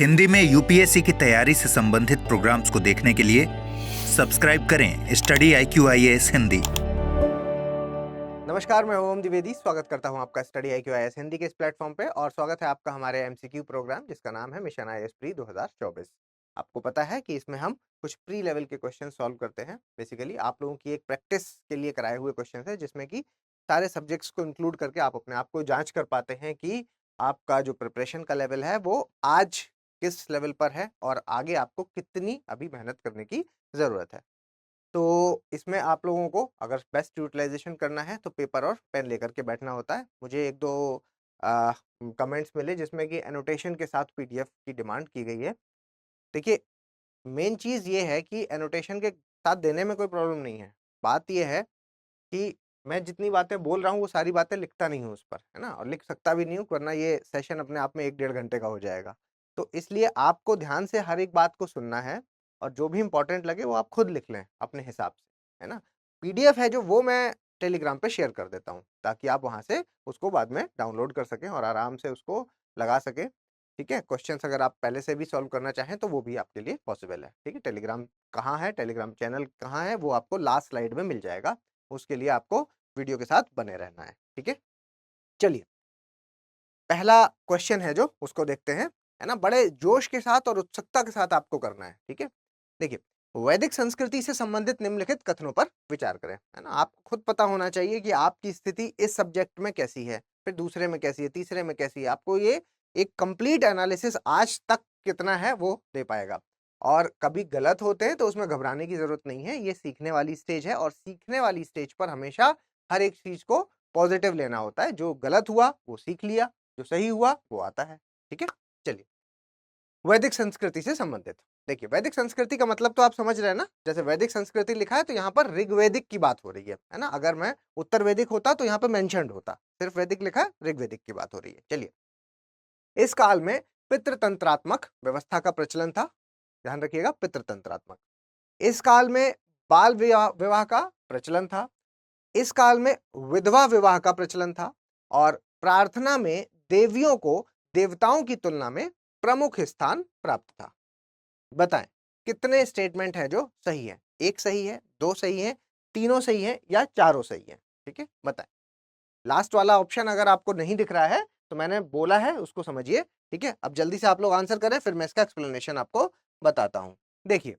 हिंदी में यूपीएससी की तैयारी से संबंधित प्रोग्राम्स को देखने के लिए सब्सक्राइब करें स्टडी IQIAS हिंदी। नमस्कार, मैं ओम द्विवेदी स्वागत करता हूं आपका स्टडी IQIAS हिंदी के इस प्लेटफॉर्म पे और स्वागत है आपका हमारे एमसीक्यू प्रोग्राम जिसका नाम है मिशन IAS प्री 2024। आपको पता है कि इसमें हम कुछ प्री लेवल के क्वेश्चन सॉल्व करते हैं। बेसिकली आप लोगों की एक प्रैक्टिस के लिए कराए हुए क्वेश्चन है जिसमें कि सारे सब्जेक्ट्स को इंक्लूड करके आप अपने आप को जांच कर पाते हैं कि आपका जो प्रिपरेशन का लेवल है वो आज किस लेवल पर है और आगे आपको कितनी अभी मेहनत करने की जरूरत है। तो इसमें आप लोगों को अगर बेस्ट यूटिलाइजेशन करना है तो पेपर और पेन लेकर के बैठना होता है। मुझे 1-2 कमेंट्स मिले जिसमें कि एनोटेशन के साथ पीडीएफ की डिमांड की गई है। देखिए, मेन चीज़ ये है कि एनोटेशन के साथ देने में कोई प्रॉब्लम नहीं है। बात ये है कि मैं जितनी बातें बोल रहा हूँ वो सारी बातें लिखता नहीं हूँ उस पर, है ना? और लिख सकता भी नहीं हूँ वरना ये सेशन अपने आप में 1 डेढ़ घंटे का हो जाएगा। तो इसलिए आपको ध्यान से हर एक बात को सुनना है और जो भी इम्पोर्टेंट लगे वो आप खुद लिख लें अपने हिसाब से, है ना? पीडीएफ है जो वो मैं टेलीग्राम पे शेयर कर देता हूँ ताकि आप वहाँ से उसको बाद में डाउनलोड कर सकें और आराम से उसको लगा सकें, ठीक है? क्वेश्चन्स अगर आप पहले से भी सॉल्व करना चाहें तो वो भी आपके लिए पॉसिबल है, ठीक है? टेलीग्राम कहाँ है, टेलीग्राम चैनल कहाँ है वो आपको लास्ट स्लाइड में मिल जाएगा। उसके लिए आपको वीडियो के साथ बने रहना है, ठीक है? चलिए, पहला क्वेश्चन है जो उसको देखते हैं, है ना? बड़े जोश के साथ और उत्सुकता के साथ आपको करना है, ठीक है? देखिए, वैदिक संस्कृति से संबंधित निम्नलिखित कथनों पर विचार करें, है ना? आपको खुद पता होना चाहिए कि आपकी स्थिति इस सब्जेक्ट में कैसी है, फिर दूसरे में कैसी है, तीसरे में कैसी है। आपको ये एक कंप्लीट एनालिसिस आज तक कितना है वो दे पाएगा। और कभी गलत होते हैं तो उसमें घबराने की जरूरत नहीं है। ये सीखने वाली स्टेज है और सीखने वाली स्टेज पर हमेशा हर एक चीज को पॉजिटिव लेना होता है। जो गलत हुआ वो सीख लिया, जो सही हुआ वो आता है, ठीक है? चलिए, वैदिक संस्कृति से संबंधित। देखिए, वैदिक संस्कृति का मतलब तो आप समझ रहे हैं ना? जैसे वैदिक संस्कृति लिखा है तो यहाँ पर ऋग्वैदिक की बात हो रही है ना? अगर मैं उत्तर वैदिक होता तो यहाँ पे मेंशन्ड होता। सिर्फ वैदिक लिखा है, ऋग्वैदिक की बात हो रही है। चलिए, इस काल में पितृतंत्रात्मक व्यवस्था का प्रचलन था। ध्यान रखिएगा, पितृतंत्रात्मक। इस काल में बाल विवाह विवाह का प्रचलन था। इस काल में विधवा विवाह का प्रचलन था और प्रार्थना में देवियों को देवताओं की तुलना में प्रमुख स्थान प्राप्त था। बताएं, कितने स्टेटमेंट है जो सही है? 1 सही है, 2 सही है, तीनों सही है या चारों सही है? ठीक है, बताएं। लास्ट वाला ऑप्शन अगर आपको नहीं दिख रहा है तो मैंने बोला है उसको समझिए, ठीक है? अब जल्दी से आप लोग आंसर करें, फिर मैं इसका एक्सप्लेनेशन आपको बताता हूं। देखिए,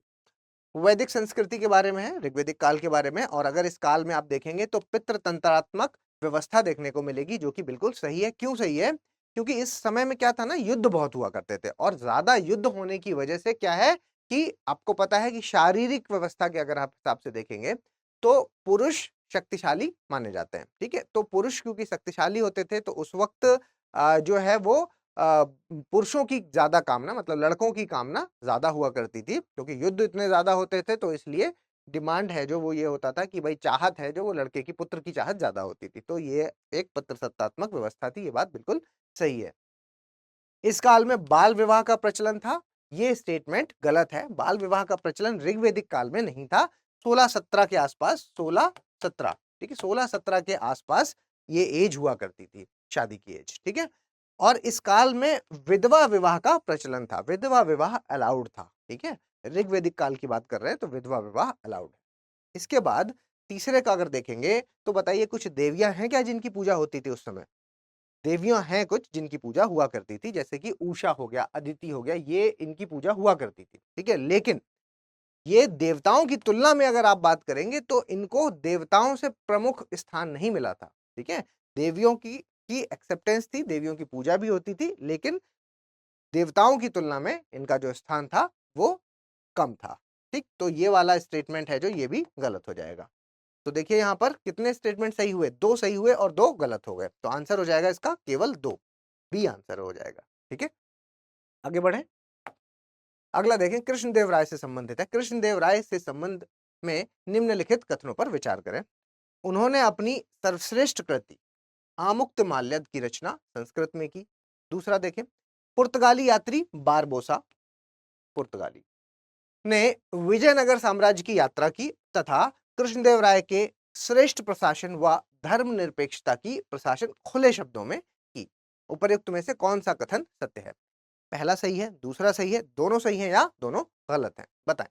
वैदिक संस्कृति के बारे में है, ऋग्वैदिक काल के बारे में, और अगर इस काल में आप देखेंगे तो पितृतंत्रात्मक व्यवस्था देखने को मिलेगी जो कि बिल्कुल सही है। क्यों सही है? क्योंकि इस समय में क्या था ना, युद्ध बहुत हुआ करते थे और ज्यादा युद्ध होने की वजह से क्या है कि आपको पता है कि शारीरिक व्यवस्था के अगर आप हिसाब से देखेंगे तो पुरुष शक्तिशाली माने जाते हैं, ठीक है? तो पुरुष क्योंकि शक्तिशाली होते थे तो उस वक्त जो है वो पुरुषों की ज्यादा कामना, मतलब लड़कों की कामना ज्यादा हुआ करती थी क्योंकि युद्ध इतने ज्यादा होते थे। तो इसलिए डिमांड है जो वो ये होता था कि भाई चाहत है जो वो लड़के की, पुत्र की चाहत ज्यादा होती थी। तो ये एक पितृसत्तात्मक व्यवस्था थी। ये बात बिल्कुल सही है। इस काल में बाल विवाह का प्रचलन था, ये स्टेटमेंट गलत है। बाल विवाह का प्रचलन ऋग्वैदिक काल में नहीं था। 16-17 के आसपास, 16-17, ठीक है, 16-17 के आसपास ये एज हुआ करती थी, शादी की एज, ठीक है? और इस काल में विधवा विवाह का प्रचलन था। विधवा विवाह अलाउड था, ठीक है? ऋग्वैदिक काल की बात कर रहे हैं तो विधवा विवाह अलाउड है। इसके बाद तीसरे का अगर देखेंगे तो बताइए, कुछ देवियां हैं क्या जिनकी पूजा होती थी उस समय? देवियां हैं कुछ जिनकी पूजा हुआ करती थी, जैसे कि उषा हो गया, अदिति हो गया, ये इनकी पूजा हुआ करती थी, ठीक है? लेकिन ये देवताओं की तुलना में अगर आप बात करेंगे तो इनको देवताओं से प्रमुख स्थान नहीं मिला था, ठीक है? देवियों की एक्सेप्टेंस थी, देवियों की पूजा भी होती थी, लेकिन देवताओं की तुलना में इनका जो स्थान था वो कम था, ठीक? तो ये वाला स्टेटमेंट है जो ये भी गलत हो जाएगा। तो देखिए यहाँ पर कितने स्टेटमेंट सही हुए? 2 सही हुए और 2 गलत हो गए। तो आंसर हो जाएगा इसका केवल 2, बी आंसर हो जाएगा, ठीक है? आगे बढ़े, अगला देखें, कृष्णदेव राय से संबंधित है। कृष्णदेव राय से संबंध में निम्नलिखित कथनों पर विचार करें। उन्होंने अपनी सर्वश्रेष्ठ कृति आमुक्तमाल्यद की रचना संस्कृत में की। दूसरा देखें, पुर्तगाली यात्री बारबोसा, पुर्तगाली, ने विजयनगर साम्राज्य की यात्रा की तथा कृष्णदेव राय के श्रेष्ठ प्रशासन व धर्मनिरपेक्षता की प्रशासन खुले शब्दों में की। उपर्युक्त में से कौन सा कथन सत्य है? पहला सही है, दूसरा सही है, दोनों सही है या दोनों गलत हैं? बताएं।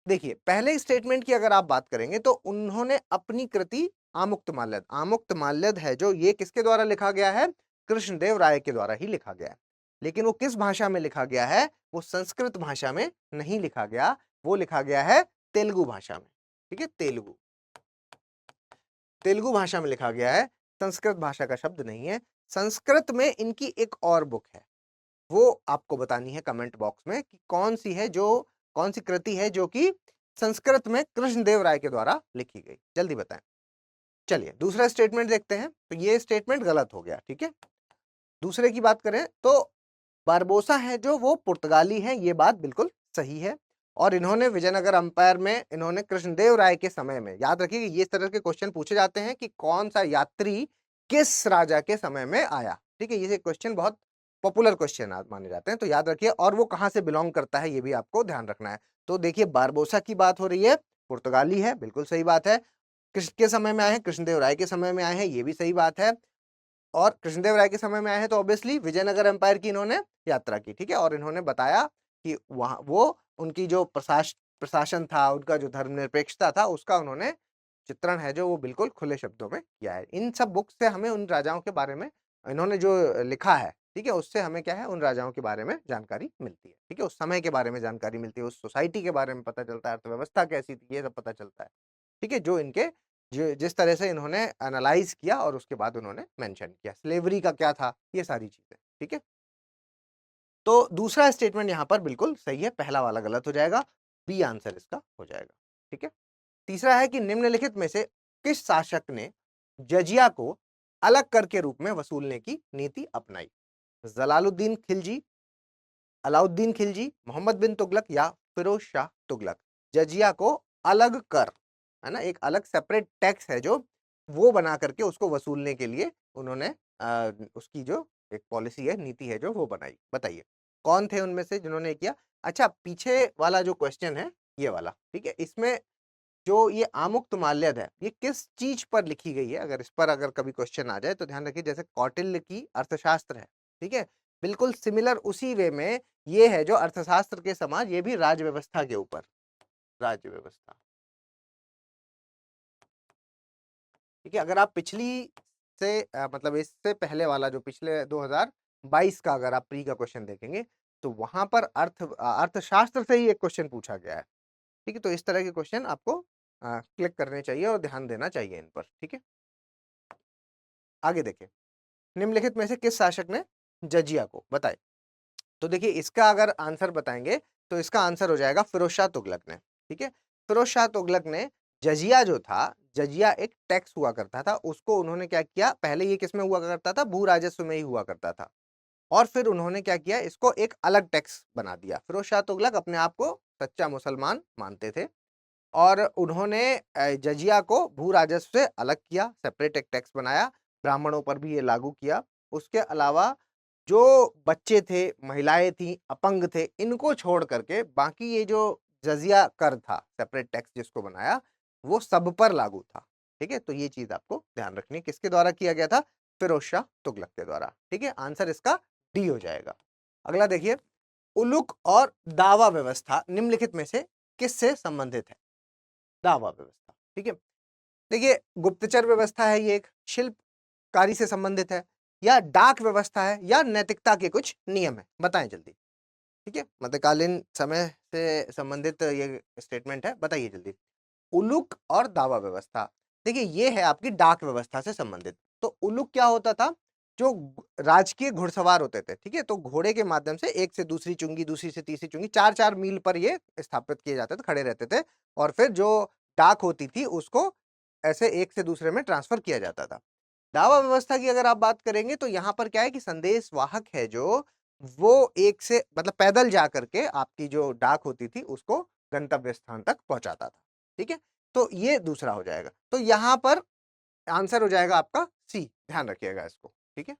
देखिए, पहले स्टेटमेंट की अगर आप बात करेंगे तो उन्होंने अपनी कृति आमुक्तमाल्यद है जो, ये किसके द्वारा लिखा गया है? कृष्णदेव राय के द्वारा ही लिखा गया है। लेकिन वो किस भाषा में लिखा गया है? वो संस्कृत भाषा में नहीं लिखा गया, वो लिखा गया है तेलुगु भाषा में। ठीक है, तेलुगु तेलुगु भाषा में लिखा गया है, संस्कृत भाषा का शब्द नहीं है। संस्कृत में इनकी एक और बुक है, वो आपको बतानी है कमेंट बॉक्स में कि कौन सी कृति है जो कि संस्कृत में कृष्णदेव राय के द्वारा लिखी गई, जल्दी बताएं। चलिए दूसरा स्टेटमेंट देखते हैं, तो ये स्टेटमेंट गलत हो गया। ठीक है, दूसरे की बात करें तो बारबोसा है जो वो पुर्तगाली है, ये बात बिल्कुल सही है। और इन्होंने विजयनगर अंपायर में इन्होंने कृष्णदेव राय के समय में, याद रखिए ये इस तरह के क्वेश्चन पूछे जाते हैं कि कौन सा यात्री किस राजा के समय में आया। ठीक है, ये क्वेश्चन बहुत पॉपुलर क्वेश्चन माने जाते हैं, तो याद रखिए। और वो कहां से बिलोंग करता है ये भी आपको ध्यान रखना है। तो देखिए बारबोसा की बात हो रही है, पुर्तगाली है, बिल्कुल सही बात है। किसके समय में आए हैं? कृष्णदेव राय के समय में आए हैं, ये भी सही बात है। और कृष्णदेव राय के समय में आए हैं तो ऑब्वियसली विजयनगर एम्पायर की इन्होंने यात्रा की। ठीक है, और इन्होंने बताया कि वहां वो उनकी जो प्रशासन था, उनका जो धर्मनिरपेक्षता था, उसका उन्होंने चित्रण है जो वो बिल्कुल खुले शब्दों में किया है। इन सब बुक से हमें उन राजाओं के बारे में इन्होंने जो लिखा है, ठीक है, उससे हमें क्या है, उन राजाओं के बारे में जानकारी मिलती है। ठीक है, उस समय के बारे में जानकारी मिलती है, उस सोसाइटी के बारे में पता चलता है, अर्थव्यवस्था कैसी थी, ये सब पता चलता है। ठीक है, जो इनके जिस तरह से इन्होंने एनालाइज किया और उसके बाद उन्होंने मेंशन किया, स्लेवरी का क्या था, ये सारी चीजें। ठीक है, तो दूसरा स्टेटमेंट यहां पर बिल्कुल सही है, पहला वाला गलत हो जाएगा, बी आंसर इसका हो जाएगा। ठीक है, तीसरा है कि निम्नलिखित में से किस शासक ने जजिया को अलग कर के रूप में वसूलने की नीति अपनाई? जलालुद्दीन खिलजी, अलाउद्दीन खिलजी, मोहम्मद बिन तुगलक या फिरोज शाह तुगलक? जजिया को अलग कर, है ना, एक अलग सेपरेट टैक्स है जो वो बना करके उसको वसूलने के लिए उन्होंने उसकी जो एक पॉलिसी है, नीति है जो वो बनाई। बताइए कौन थे उनमें से जिन्होंने किया? अच्छा, पीछे वाला जो क्वेश्चन है ये वाला, ठीक है, इसमें जो ये आमुक्त माल्यद है ये किस चीज पर लिखी गई है? अगर इस पर अगर कभी क्वेश्चन आ जाए तो ध्यान रखिए, जैसे कौटिल्य की अर्थशास्त्र है, ठीक है, बिल्कुल सिमिलर उसी वे में ये है जो अर्थशास्त्र के समान ये भी राज्य व्यवस्था के ऊपर, राज्य व्यवस्था। ठीक है, अगर आप पिछली से मतलब इससे पहले वाला जो पिछले 2022 का अगर आप प्री का क्वेश्चन देखेंगे तो वहां पर अर्थशास्त्र से ही एक क्वेश्चन पूछा गया है। ठीक है, तो इस तरह के क्वेश्चन आपको क्लिक करने चाहिए और ध्यान देना चाहिए इन पर। ठीक है, आगे देखिए, निम्नलिखित में से किस शासक ने जजिया को, बताए? तो देखिए इसका अगर आंसर बताएंगे तो इसका आंसर हो जाएगा फिरोज शाह तुगलक ने। ठीक है, फिरोज शाह तुगलक ने जजिया जो था, जजिया एक टैक्स हुआ करता था, उसको उन्होंने क्या किया, पहले ये किसमें हुआ करता था? भू राजस्व में ही हुआ करता था, और फिर उन्होंने क्या किया, इसको एक अलग टैक्स बना दिया। फिरोज शाह तुगलक अपने आप को सच्चा मुसलमान मानते थे और उन्होंने जजिया को भू राजस्व से अलग किया, सेपरेट एक टैक्स बनाया, ब्राह्मणों पर भी ये लागू किया। उसके अलावा जो बच्चे थे, महिलाएं थी, अपंग थे, इनको छोड़ करके बाकी ये जो जजिया कर था, सेपरेट टैक्स जिसको बनाया, वो सब पर लागू था। ठीक है, तो ये चीज आपको ध्यान रखनी है, किसके द्वारा किया गया था? फिरोज शाह तुगलक के द्वारा। ठीक है, आंसर इसका डी हो जाएगा। अगला देखिए, उलुक और दावा व्यवस्था निम्नलिखित में से किससे संबंधित है? दावा व्यवस्था, ठीक है, देखिए गुप्तचर व्यवस्था है, ये एक शिल्पकारी से संबंधित है, या डाक व्यवस्था है, या नैतिकता के कुछ नियम है? बताएं जल्दी। ठीक है, मध्यकालीन समय से संबंधित ये स्टेटमेंट है, बताइए जल्दी। उलुक और दावा व्यवस्था, देखिए ये है आपकी डाक व्यवस्था से संबंधित। तो उलुक क्या होता था? जो राजकीय घुड़सवार होते थे, ठीक है, तो घोड़े के माध्यम से एक से दूसरी चुंगी, दूसरी से तीसरी चुंगी, 4-4 मील पर ये स्थापित किए जाते थे, खड़े रहते थे, और फिर जो डाक होती थी उसको ऐसे एक से दूसरे में ट्रांसफर किया जाता था। दावा व्यवस्था की अगर आप बात करेंगे तो यहाँ पर क्या है कि संदेश वाहक है जो, वो एक से मतलब पैदल जा करके आपकी जो डाक होती थी उसको गंतव्य स्थान तक पहुंचाता था। ठीक है, तो ये दूसरा हो जाएगा, तो यहां पर आंसर हो जाएगा आपका सी, ध्यान रखिएगा इसको। ठीक है,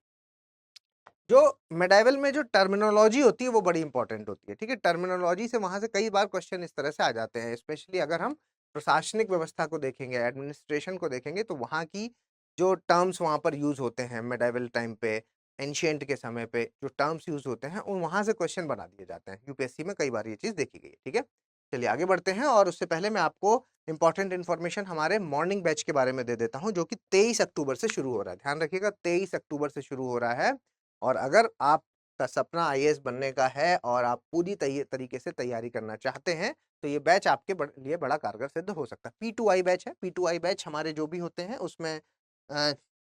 जो मेडाइवल में जो टर्मिनोलॉजी होती है वो बड़ी इंपॉर्टेंट होती है। ठीक है, टर्मिनोलॉजी से वहां से कई बार क्वेश्चन इस तरह से आ जाते हैं, स्पेशली अगर हम प्रशासनिक व्यवस्था को देखेंगे, एडमिनिस्ट्रेशन को देखेंगे, तो वहां की जो टर्म्स वहां पर यूज होते हैं मेडाइवल टाइम पे, एंशिएंट के समय पे जो टर्म्स यूज होते हैं उन वहां से क्वेश्चन बना दिए जाते हैं। यूपीएससी में कई बार ये चीज देखी गई है। ठीक है, चलिए आगे बढ़ते हैं और उससे पहले मैं आपको इंपॉर्टेंट इन्फॉर्मेशन हमारे मॉर्निंग बैच के बारे में दे देता हूं, जो कि 23 अक्टूबर से शुरू हो रहा है। ध्यान रखिएगा, 23 अक्टूबर से शुरू हो रहा है। और अगर आपका सपना आईएएस बनने का है और आप पूरी तरीके से तैयारी करना चाहते हैं तो ये बैच आपके लिए बड़ा कारगर सिद्ध हो सकता है। P2I बैच है। P2I बैच हमारे जो भी होते हैं उसमें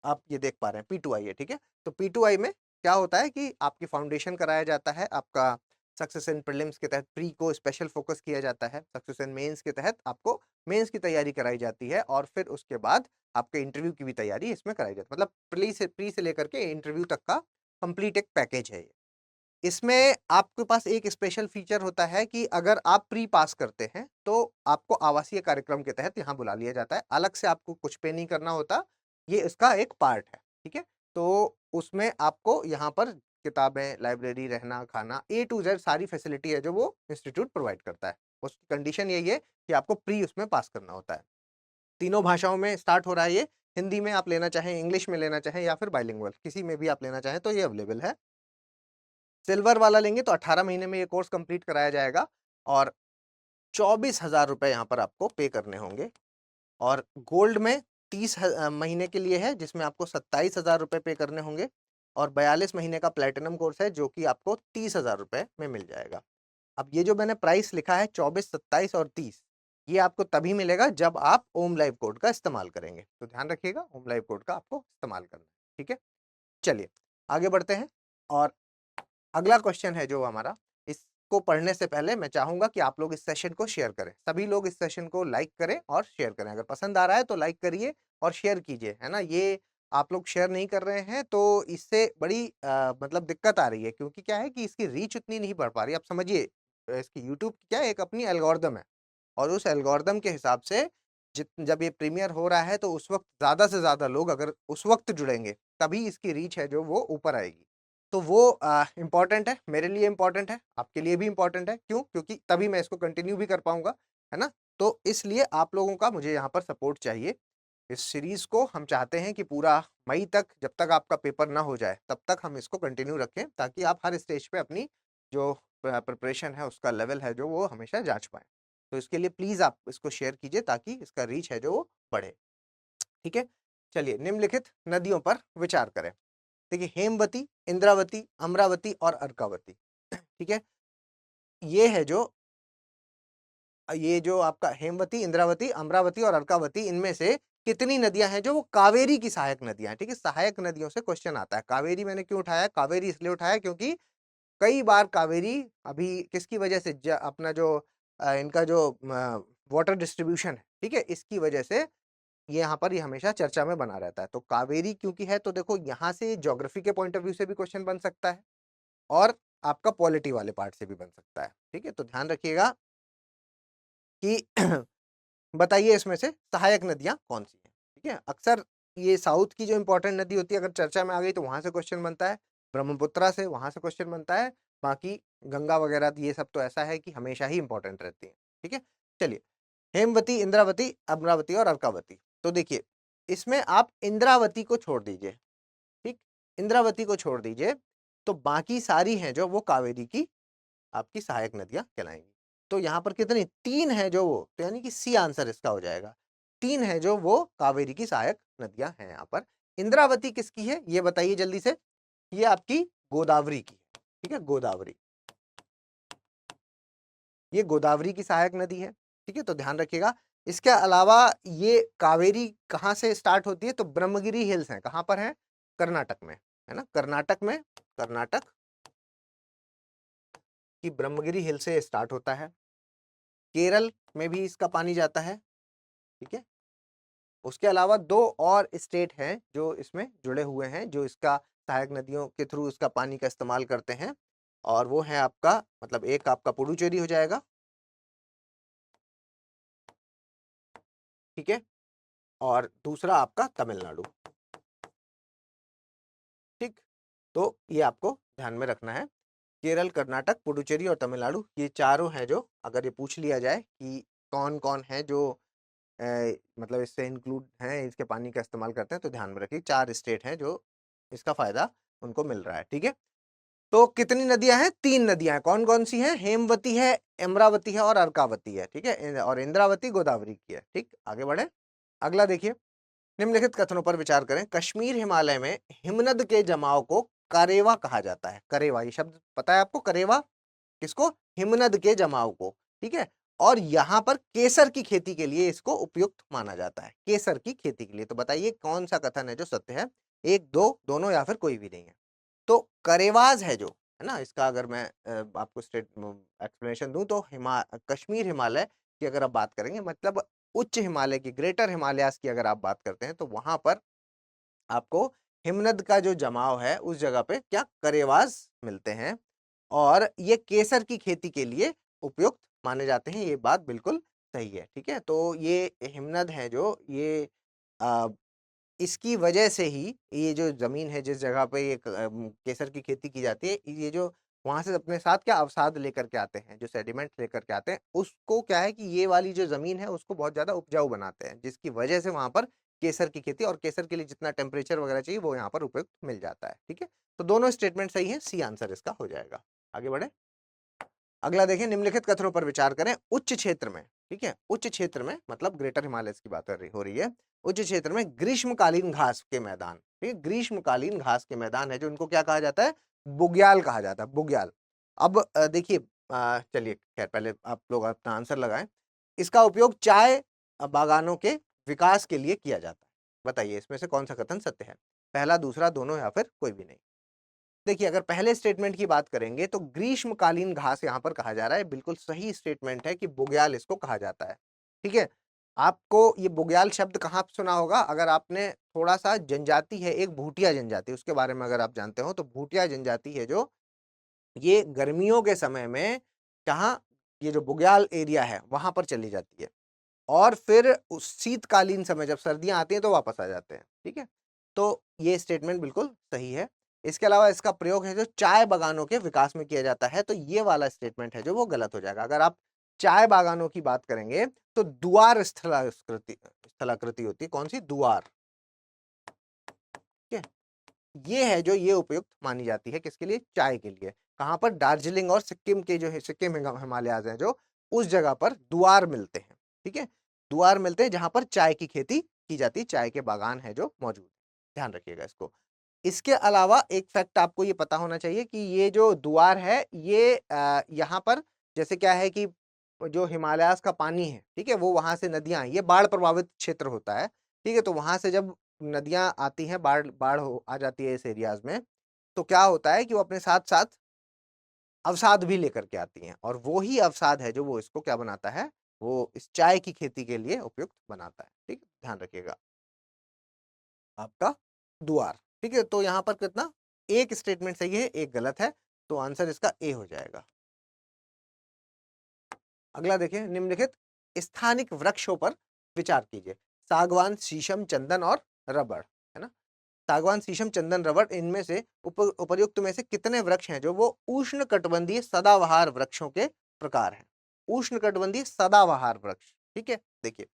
आप ये देख पा रहे हैं P2I है। ठीक है, तो P2I में क्या होता है कि आपकी फाउंडेशन कराया जाता है, आपका सक्सेस इन प्रीलिम्स के तहत प्री को स्पेशल फोकस किया जाता है, सक्सेस इन मेंस के तहत आपको मेंस की तैयारी कराई जाती है और फिर उसके बाद आपके इंटरव्यू की भी तैयारी इसमें कराई जाती है। मतलब प्री से लेकर के इंटरव्यू तक का कंप्लीट एक पैकेज है ये। इसमें आपके पास एक स्पेशल फीचर होता है कि अगर आप प्री पास करते हैं तो आपको आवासीय कार्यक्रम के तहत यहाँ बुला लिया जाता है। अलग से आपको कुछ पे नहीं करना होता, ये इसका एक पार्ट है। ठीक है, तो उसमें आपको यहाँ पर किताबें, लाइब्रेरी, रहना, खाना, A to Z सारी फैसिलिटी है जो वो इंस्टीट्यूट प्रोवाइड करता है। उसकी कंडीशन यही है कि आपको प्री उसमें पास करना होता है। तीनों भाषाओं में स्टार्ट हो रहा है ये। हिंदी में आप लेना चाहें, इंग्लिश में लेना चाहें या फिर बाइलिंगुअल, किसी में भी आप लेना चाहें तो ये अवेलेबल है। सिल्वर वाला लेंगे तो 18 महीने में ये कोर्स कंप्लीट कराया जाएगा और 24,000 रुपए यहाँ पर आपको पे करने होंगे। और गोल्ड में 30 महीने के लिए है जिसमें आपको 27,000 रुपए पे करने होंगे। और 42 महीने का प्लेटिनम कोर्स है जो कि आपको 30,000 रुपए में मिल जाएगा। अब ये जो मैंने प्राइस लिखा है 24, 27 और 30, ये आपको तभी मिलेगा जब आप ओम लाइव कोड का इस्तेमाल करेंगे। तो ध्यान रखिएगा, ओम लाइव कोड का आपको इस्तेमाल करना है। ठीक है, चलिए आगे बढ़ते हैं। और अगला क्वेश्चन है जो हमारा, इसको पढ़ने से पहले मैं चाहूंगा कि आप लोग इस सेशन को शेयर करें। सभी लोग इस सेशन को लाइक करें और शेयर करें। अगर पसंद आ रहा है तो लाइक करिए और शेयर कीजिए, है ना। ये आप लोग शेयर नहीं कर रहे हैं तो इससे बड़ी मतलब दिक्कत आ रही है, क्योंकि क्या है कि इसकी रीच उतनी नहीं बढ़ पा रही। आप समझिए, इसकी यूट्यूब की क्या है, एक अपनी एल्गोरिदम है और उस एल्गोरिदम के हिसाब से जब ये प्रीमियर हो रहा है तो उस वक्त ज्यादा से ज्यादा लोग अगर उस वक्त जुड़ेंगे तभी इसकी रीच है जो वो ऊपर आएगी। तो वो इम्पॉर्टेंट है, मेरे लिए इम्पॉर्टेंट है, आपके लिए भी इम्पॉर्टेंट है। क्यों? क्योंकि तभी मैं इसको कंटिन्यू भी कर पाऊंगा, है ना। तो इसलिए आप लोगों का मुझे यहाँ पर सपोर्ट चाहिए। इस सीरीज को हम चाहते हैं कि पूरा मई तक, जब तक आपका पेपर ना हो जाए तब तक हम इसको कंटिन्यू रखें, ताकि आप हर स्टेज पे अपनी जो प्रिपरेशन है उसका लेवल है जो वो हमेशा जांच पाएं। तो इसके लिए प्लीज आप इसको शेयर कीजिए ताकि इसका रीच है जो वो बढ़े। ठीक है, चलिए निम्नलिखित नदियों पर विचार करें। देखिए, हेमवती, इंद्रावती, अमरावती और अर्कावती। ठीक है, ये है जो ये जो आपका हेमवती, इंद्रावती, अमरावती और अर्कावती, इनमें से कितनी नदियां हैं जो वो कावेरी की सहायक नदियां हैं। ठीक है, सहायक नदियों से क्वेश्चन आता है। कावेरी मैंने क्यों उठाया? कावेरी इसलिए उठाया क्योंकि कई बार कावेरी अभी किसकी वजह से अपना जो इनका जो वाटर डिस्ट्रीब्यूशन है, ठीक है, इसकी वजह से ये यहाँ पर ये हमेशा चर्चा में बना रहता है। तो कावेरी क्योंकि है, तो देखो यहाँ से ज्योग्राफी के पॉइंट ऑफ व्यू से भी क्वेश्चन बन सकता है और आपका पॉलिटी वाले पार्ट से भी बन सकता है। ठीक है, तो ध्यान रखिएगा कि बताइए इसमें से सहायक नदियां कौन सी हैं। ठीक है, अक्सर ये साउथ की जो इंपॉर्टेंट नदी होती है अगर चर्चा में आ गई तो वहां से क्वेश्चन बनता है, ब्रह्मपुत्रा से वहां से क्वेश्चन बनता है, बाकी गंगा वगैरह ये सब तो ऐसा है कि हमेशा ही इंपॉर्टेंट रहती है। ठीक है, चलिए, हेमवती, इंद्रावती, अमरावती और अर्कावती। तो देखिए, इसमें आप इंद्रावती को छोड़ दीजिए। ठीक, इंद्रावती को छोड़ दीजिए तो बाकी सारी हैं जो वो कावेरी की आपकी सहायक नदियां कहलाएंगी। तो यहाँ पर कितनी? 3 है जो वो, तो यानी कि सी आंसर इसका हो जाएगा। 3 है जो वो कावेरी की सहायक नदियां हैं यहाँ पर। इंद्रावती किसकी है ये बताइए जल्दी से? ये आपकी गोदावरी की है। ठीक है, गोदावरी, ये गोदावरी की सहायक नदी है। ठीक है, तो ध्यान रखिएगा। इसके अलावा ये कावेरी कहाँ से स्टार्ट होती है? तो ब्रह्मगिरी हिल्स हैं, कहाँ पर है? कर्नाटक में, है ना। कर्नाटक में, कर्नाटक की ब्रह्मगिरी हिल से स्टार्ट होता है। केरल में भी इसका पानी जाता है। ठीक है, उसके अलावा 2 और स्टेट हैं जो इसमें जुड़े हुए हैं, जो इसका सहायक नदियों के थ्रू इसका पानी का इस्तेमाल करते हैं, और वो है आपका, मतलब एक आपका पुडुचेरी हो जाएगा। ठीक है, और दूसरा आपका तमिलनाडु। ठीक, तो ये आपको ध्यान में रखना है। केरल, कर्नाटक, पुडुचेरी और तमिलनाडु, ये चारों हैं जो अगर ये पूछ लिया जाए कि कौन कौन है जो मतलब इससे इंक्लूड हैं, इसके पानी का इस्तेमाल करते हैं, तो ध्यान में रखिए 4 स्टेट हैं जो इसका फायदा उनको मिल रहा है। ठीक है, तो कितनी नदियां हैं? 3 नदियां हैं। कौन कौन सी हैं? हेमवती है, अमरावती है और अर्कावती है। ठीक है, और इंद्रावती गोदावरी की है। ठीक, आगे बढ़े। अगला देखिए, निम्नलिखित कथनों पर विचार करें। कश्मीर हिमालय में हिमनद के जमाव को करेवा कहा जाता है। करेवा, ये शब्द पता है आपको? करेवा किसको? हिमनद के जमाव को। ठीक है, और यहां पर केसर की खेती के लिए इसको उपयुक्त माना जाता है। केसर की खेती के लिए। तो बताइए कौन सा कथन है जो सत्य है? एक, दो, दोनों या फिर कोई भी नहीं है। तो करेवाज है जो, है ना, इसका अगर मैं आपको स्टेट एक्सप्लेनेशन दूं तो कश्मीर हिमालय की अगर आप बात करेंगे, मतलब उच्च हिमालय की, ग्रेटर हिमालयास की अगर आप बात करते हैं, तो वहां पर आपको हिमनद का जो जमाव है उस जगह पे क्या करेवास मिलते हैं, और ये केसर की खेती के लिए उपयुक्त माने जाते हैं। ये बात बिल्कुल सही है। ठीक है, तो ये हिमनद है जो, ये आ, इसकी वजह से ही ये जो जमीन है जिस जगह पे ये केसर की खेती की जाती है, ये जो वहां से अपने साथ क्या अवसाद लेकर के आते हैं, जो सेडिमेंट लेकर के आते हैं, उसको क्या है कि ये वाली जो जमीन है उसको बहुत ज्यादा उपजाऊ बनाते हैं, जिसकी वजह से वहां पर केसर की खेती, और केसर के लिए जितना टेम्परेचर वगैरह चाहिए वो यहाँ पर उपयुक्त मिल जाता है। ठीक है, तो दोनों स्टेटमेंट सही है, सी आंसर इसका हो जाएगा। आगे बढ़े। अगला देखें, निम्नलिखित कथनों पर विचार करें। उच्च क्षेत्र में, ठीक है, उच्च क्षेत्र में मतलब ग्रेटर हिमालयस की बात हो रही है। उच्च क्षेत्र में ग्रीष्मकालीन घास के मैदान, ठीक है, ग्रीष्मकालीन घास के मैदान है जो, उनको क्या कहा जाता है? बुग्याल कहा जाता है, बुग्याल। अब देखिए, चलिए खैर पहले आप लोग अपना आंसर लगाएं। इसका उपयोग चाय बागानों के विकास के लिए किया जाता है। बताइए इसमें से कौन सा कथन सत्य है? पहला, दूसरा, दोनों या फिर कोई भी नहीं। देखिए, अगर पहले स्टेटमेंट की बात करेंगे तो ग्रीष्मकालीन घास यहां पर कहा जा रहा है, बिल्कुल सही स्टेटमेंट है कि बुग्याल इसको कहा जाता है। ठीक है, आपको ये बुग्याल शब्द कहाँ सुना होगा? अगर आपने थोड़ा सा, जनजाति है एक भूटिया जनजाति, उसके बारे में अगर आप जानते हो, तो भूटिया जनजाति है जो, ये गर्मियों के समय में कहाँ, ये जो बुग्याल एरिया है वहां पर चली जाती है, और फिर उस शीतकालीन समय जब सर्दियां आती हैं तो वापस आ जाते हैं। ठीक है, तो ये स्टेटमेंट बिल्कुल सही है। इसके अलावा इसका प्रयोग है जो चाय बागानों के विकास में किया जाता है, तो ये वाला स्टेटमेंट है जो वो गलत हो जाएगा। अगर आप चाय बागानों की बात करेंगे तो दुआर स्थलाकृति, स्थलाकृति होती है। कौन सी? दुआर। ठीक है, ये है जो, ये उपयुक्त मानी जाती है किसके लिए? चाय के लिए। कहां पर? दार्जिलिंग और सिक्किम के जो है, सिक्किम हिमालयाज हैं जो, उस जगह पर दुआर मिलते हैं। ठीक है, दुआर मिलते हैं जहां पर चाय की खेती की जाती है, चाय के बागान है जो मौजूद। ध्यान रखिएगा इसको। इसके अलावा एक फैक्ट आपको ये पता होना चाहिए कि ये जो दुआर है, ये यहाँ पर जैसे क्या है कि जो हिमालयास का पानी है, ठीक है, वो वहां से नदियां, ये बाढ़ प्रभावित क्षेत्र होता है। ठीक है, तो वहां से जब नदियां आती हैं, बाढ़ बाढ़ आ जाती है इस एरियाज में, तो क्या होता है कि वो अपने साथ साथ अवसाद भी लेकर के आती हैं, और वो ही अवसाद है जो वो इसको क्या बनाता है, वो इस चाय की खेती के लिए उपयुक्त बनाता है। ठीक है, ध्यान रखिएगा। आपका दुआर। ठीक है, तो यहां पर कितना, एक स्टेटमेंट सही है, एक गलत है, तो आंसर इसका ए हो जाएगा। अगला देखिए, निम्नलिखित स्थानिक वृक्षों पर विचार कीजिए। सागवान, शीशम, चंदन और रबड़, है ना। सागवान, शीशम, चंदन, रबड़, इनमें से उपर्युक्त में से कितने वृक्ष हैं जो वो उष्णकटिबंधीय सदाबहार वृक्षों के प्रकार हैं? उष्णकटिबंधीय सदाबहार वृक्ष। ठीक है, देखिए,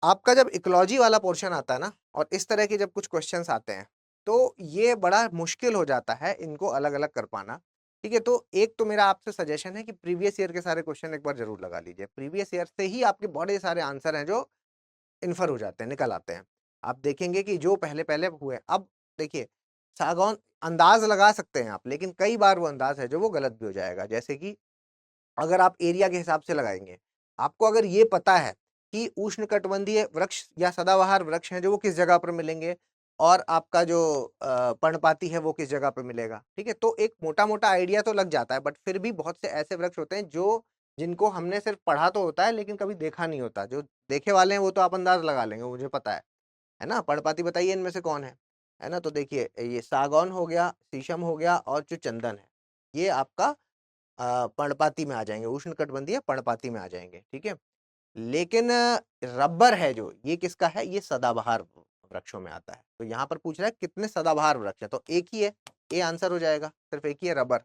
आपका जब इकोलॉजी वाला पोर्शन आता है ना, और इस तरह के जब कुछ क्वेश्चंस आते हैं, तो ये बड़ा मुश्किल हो जाता है इनको अलग अलग कर पाना। ठीक है, तो एक तो मेरा आपसे सजेशन है कि प्रीवियस ईयर के सारे क्वेश्चन एक बार जरूर लगा लीजिए। प्रीवियस ईयर से ही आपके बड़े सारे आंसर हैं जो इन्फर हो जाते हैं, निकल आते हैं। आप देखेंगे कि जो पहले पहले हुए, अब देखिए, सागौन अंदाज लगा सकते हैं आप, लेकिन कई बार वो अंदाज है जो वो गलत भी हो जाएगा। जैसे कि अगर आप एरिया के हिसाब से लगाएंगे, आपको अगर ये पता है कि उष्णकटिबंधीय वृक्ष या सदाबहार वृक्ष हैं जो वो किस जगह पर मिलेंगे, और आपका जो पर्णपाती है वो किस जगह पे मिलेगा, ठीक है, तो एक मोटा मोटा आइडिया तो लग जाता है। बट फिर भी बहुत से ऐसे वृक्ष होते हैं जो, जिनको हमने सिर्फ पढ़ा तो होता है लेकिन कभी देखा नहीं होता। जो देखे वाले हैं वो तो आप अंदाज लगा लेंगे, मुझे पता है ना। पर्णपाती बताइए इनमें से कौन है ना। तो देखिए, ये सागौन हो गया, शीशम हो गया, और जो चंदन है, ये आपका पर्णपाती में आ जाएंगे, उष्णकटिबंधीय पर्णपाती में आ जाएंगे। ठीक है, लेकिन रबर है जो, ये किसका है? ये सदाबहार वृक्षों में आता है। तो यहाँ पर पूछ रहा है कितने सदाबहार वृक्ष है, तो एक ही है, ए आंसर हो जाएगा, सिर्फ एक ही है, रबर।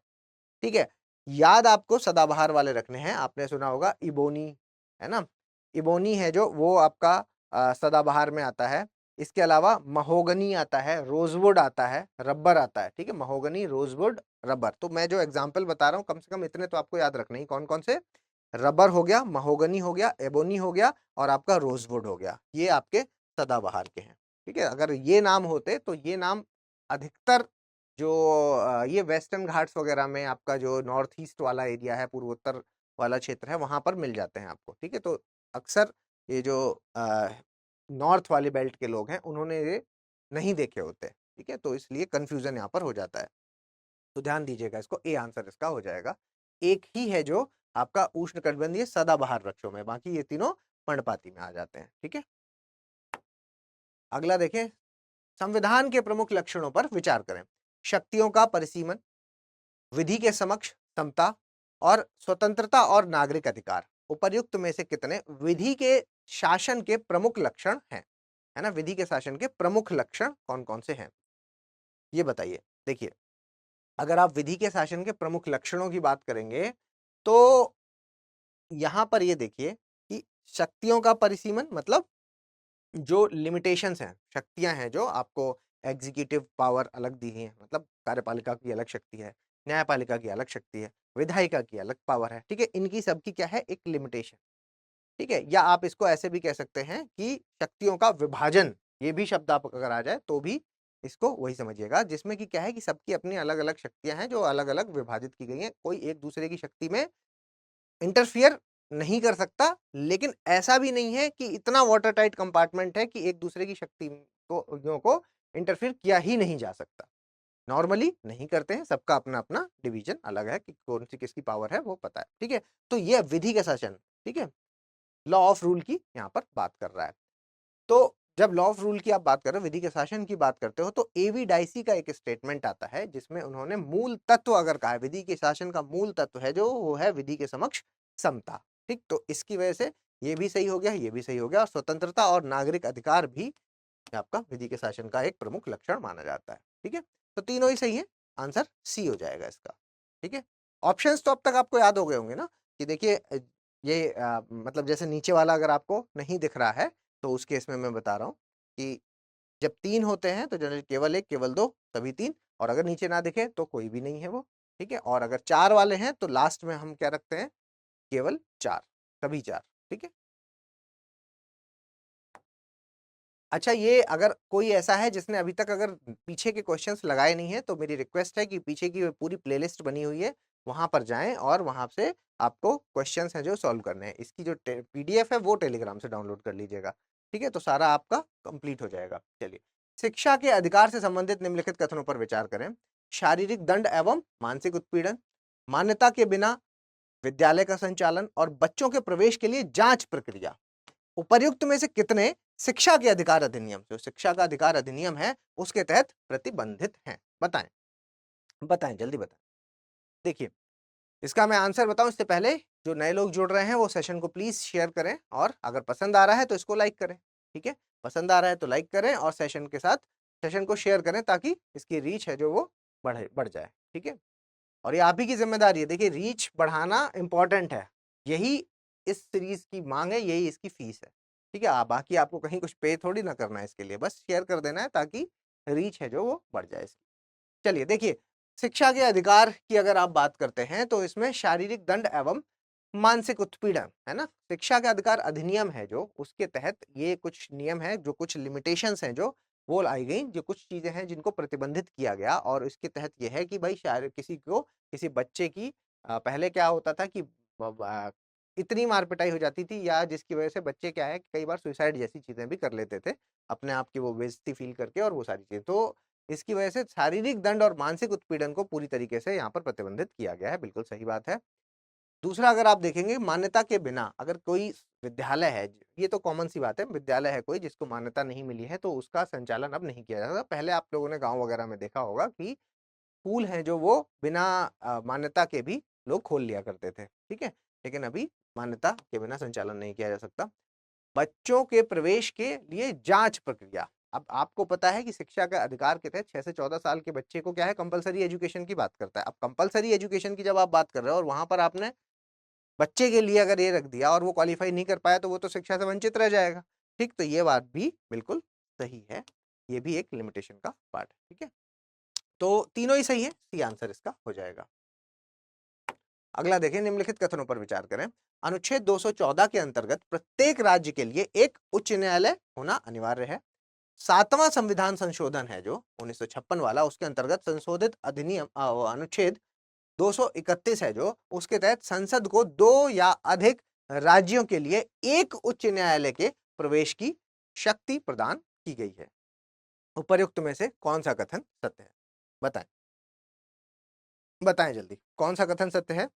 ठीक है, याद आपको सदाबहार वाले रखने हैं। आपने सुना होगा इबोनी, है ना। इबोनी है जो, वो आपका सदाबहार में आता है। इसके अलावा महोगनी आता है, रोजवुड आता है, रबर आता है, ठीक है, महोगनी, रोजवुड, रबर। तो मैं जो एग्जाम्पल बता रहा हूँ कम से कम इतने तो आपको याद रखने ही, कौन कौन से, रबर हो गया, महोगनी हो गया, एबोनी हो गया और आपका रोजवुड हो गया, ये आपके सदाबहार के हैं, ठीक है। अगर ये नाम होते तो ये नाम अधिकतर जो ये वेस्टर्न घाट्स वगैरह में आपका जो नॉर्थ ईस्ट वाला एरिया है, पूर्वोत्तर वाला क्षेत्र है, वहां पर मिल जाते हैं आपको, ठीक है। तो अक्सर ये जो नॉर्थ वाले बेल्ट के लोग हैं उन्होंने ये नहीं देखे होते, ठीक है, तो इसलिए कंफ्यूजन यहाँ पर हो जाता है। तो ध्यान दीजिएगा इसको, ए आंसर इसका हो जाएगा। एक ही है जो आपका उष्णकटिबंधीय सदाबहार वृक्षों में, बाकी ये तीनों पर्णपाती में आ जाते हैं, ठीक है। अगला देखें, संविधान के प्रमुख लक्षणों पर विचार करें। शक्तियों का परिसीमन, विधि के समक्ष समता और स्वतंत्रता और नागरिक अधिकार। उपर्युक्त में से कितने विधि के शासन के प्रमुख लक्षण हैं? है ना, विधि के शासन के प्रमुख लक्षण कौन कौन से हैं ये बताइए। देखिए, अगर आप विधि के शासन के प्रमुख लक्षणों की बात करेंगे तो यहां पर ये देखिए कि शक्तियों का परिसीमन मतलब जो लिमिटेशंस हैं, शक्तियां हैं जो आपको, एग्जीक्यूटिव पावर अलग दी है, मतलब कार्यपालिका की अलग शक्ति है, न्यायपालिका की अलग शक्ति है, विधायिका की अलग पावर है, ठीक है, इनकी सबकी क्या है, एक लिमिटेशन, ठीक है। या आप इसको ऐसे भी कह सकते हैं कि शक्तियों का विभाजन, ये भी शब्द आप अगर आ जाए तो भी इसको वही समझिएगा, जिसमें कि क्या है कि सबकी अपनी अलग अलग शक्तियां हैं जो अलग अलग विभाजित की गई हैं, कोई एक दूसरे की शक्ति में इंटरफियर नहीं कर सकता, लेकिन ऐसा भी नहीं है कि इतना वाटर टाइट कंपार्टमेंट है कि एक दूसरे की शक्ति को इंटरफियर किया ही नहीं जा सकता। नॉर्मली नहीं करते हैं, सबका अपना अपना डिवीजन अलग है कि कौन सी किसकी पावर है वो पता है, ठीक है। तो ये विधि का शासन, ठीक है, लॉ ऑफ रूल की यहाँ पर बात कर रहा है। तो जब लॉ ऑफ रूल की आप बात कर रहे हो, विधि के शासन की बात करते हो, तो एवी डाइसी का एक स्टेटमेंट आता है जिसमें उन्होंने मूल तत्व अगर कहा है, विधि के शासन का मूल तत्व है जो वो है विधि के समक्ष समता, ठीक। तो इसकी वजह से ये भी सही हो गया, ये भी सही हो गया, और स्वतंत्रता और नागरिक अधिकार भी आपका विधि के शासन का एक प्रमुख लक्षण माना जाता है, ठीक है। तो तीनों ही सही है, आंसर सी हो जाएगा इसका, ठीक है। ऑप्शंस तो अब तक आपको याद हो गए होंगे ना, कि देखिए ये मतलब जैसे नीचे वाला अगर आपको नहीं दिख रहा है तो उस केस में मैं बता रहा हूँ कि जब 3 होते हैं तो जनरली केवल 1, केवल 2, तभी 3, और अगर नीचे ना दिखे तो कोई भी नहीं है वो, ठीक है। और अगर 4 वाले हैं तो लास्ट में हम क्या रखते हैं, केवल 4, तभी 4, ठीक है। अच्छा, ये अगर कोई ऐसा है जिसने अभी तक अगर पीछे के क्वेश्चंस लगाए नहीं है तो मेरी रिक्वेस्ट है कि पीछे की पूरी प्लेलिस्ट बनी हुई है, वहां पर जाएं और वहां से आपको क्वेश्चंस हैं जो सॉल्व करने हैं। इसकी जो पीडीएफ है वो टेलीग्राम से डाउनलोड कर लीजिएगा, ठीक है, तो सारा आपका कंप्लीट हो जाएगा। चलिए, शिक्षा के अधिकार से संबंधित निम्नलिखित कथनों पर विचार करें। शारीरिक दंड एवं मानसिक उत्पीड़न, मान्यता के बिना विद्यालय का संचालन और बच्चों के प्रवेश के लिए जांच प्रक्रिया। उपर्युक्त में से कितने शिक्षा के अधिकार अधिनियम, जो शिक्षा का अधिकार अधिनियम है उसके तहत प्रतिबंधित हैं? बताएं, बताएं, जल्दी बताएं। देखिए, इसका मैं आंसर बताऊं इससे पहले जो नए लोग जुड़ रहे हैं वो सेशन को प्लीज शेयर करें, और अगर पसंद आ रहा है तो इसको लाइक करें, ठीक है। पसंद आ रहा है तो लाइक करें और सेशन के साथ सेशन को शेयर करें ताकि इसकी रीच है जो वो बढ़ जाए, ठीक है। और ये आप ही की जिम्मेदारी है, देखिए रीच बढ़ाना इंपॉर्टेंट है, यही इस सीरीज की मांग है, यही इसकी फीस है, ठीक है। बाकी आपको कहीं कुछ पे थोड़ी ना करना है इसके लिए, बस शेयर कर देना है ताकि रीच है जो वो बढ़ जाए इसकी। चलिए देखिए, शिक्षा के अधिकार की अगर आप बात करते हैं तो इसमें शारीरिक दंड एवं मानसिक उत्पीड़न, है ना, शिक्षा के अधिकार अधिनियम है जो, उसके तहत ये कुछ नियम है, जो कुछ लिमिटेशंस हैं जो वो लाई गई, जो कुछ चीजें हैं जिनको प्रतिबंधित किया गया, और इसके तहत ये है कि भाई शायद किसी को, किसी बच्चे की पहले क्या होता था कि इतनी मार पिटाई हो जाती थी, या जिसकी वजह से बच्चे क्या है कई बार सुसाइड जैसी चीजें भी कर लेते थे, अपने आप की वो बेइज्जती फील करके और वो सारी चीजें। तो इसकी वजह से शारीरिक दंड और मानसिक उत्पीड़न को पूरी तरीके से यहाँ पर प्रतिबंधित किया गया है, बिल्कुल सही बात है। दूसरा, अगर आप देखेंगे मान्यता के बिना अगर कोई विद्यालय है, ये तो कॉमन सी बात है, विद्यालय है कोई जिसको मान्यता नहीं मिली है तो उसका संचालन अब नहीं किया जाता। पहले आप लोगों ने गांव वगैरह में देखा होगा कि स्कूल हैं जो वो बिना मान्यता के भी लोग खोल लिया करते थे, ठीक है, लेकिन अभी मान्यता के बिना संचालन नहीं किया जा सकता। बच्चों के प्रवेश के लिए जांच प्रक्रिया, अब आपको पता है कि शिक्षा का अधिकार के तहत 6 से 14 साल के बच्चे को क्या है, कंपलसरी एजुकेशन की बात करता है। अब कंपलसरी एजुकेशन की जब आप बात कर रहे हो और वहां पर आपने बच्चे के लिए अगर ये रख दिया और वो क्वालिफाई नहीं कर पाया तो वो तो शिक्षा से वंचित रह जाएगा, ठीक। तो ये बात भी बिल्कुल सही है, ये भी एक लिमिटेशन का पार्ट है। ठीक है, तो तीनों ही सही है, सी आंसर इसका हो जाएगा। अगला देखें, निम्नलिखित कथनों पर विचार करें। अनुच्छेद 214 के अंतर्गत प्रत्येक राज्य के लिए एक उच्च न्यायालय होना अनिवार्य है। सातवां संविधान संशोधन है जो 1956 वाला, उसके अंतर्गत संशोधित अधिनियम अनुच्छेद 231 है जो, उसके तहत संसद को 2 या अधिक राज्यों के लिए एक उच्च न्यायालय के प्रवेश की शक्ति प्रदान की गई है। उपर्युक्त में से कौन सा कथन सत्य है? बताएं, बताएं जल्दी, कौन सा कथन सत्य है?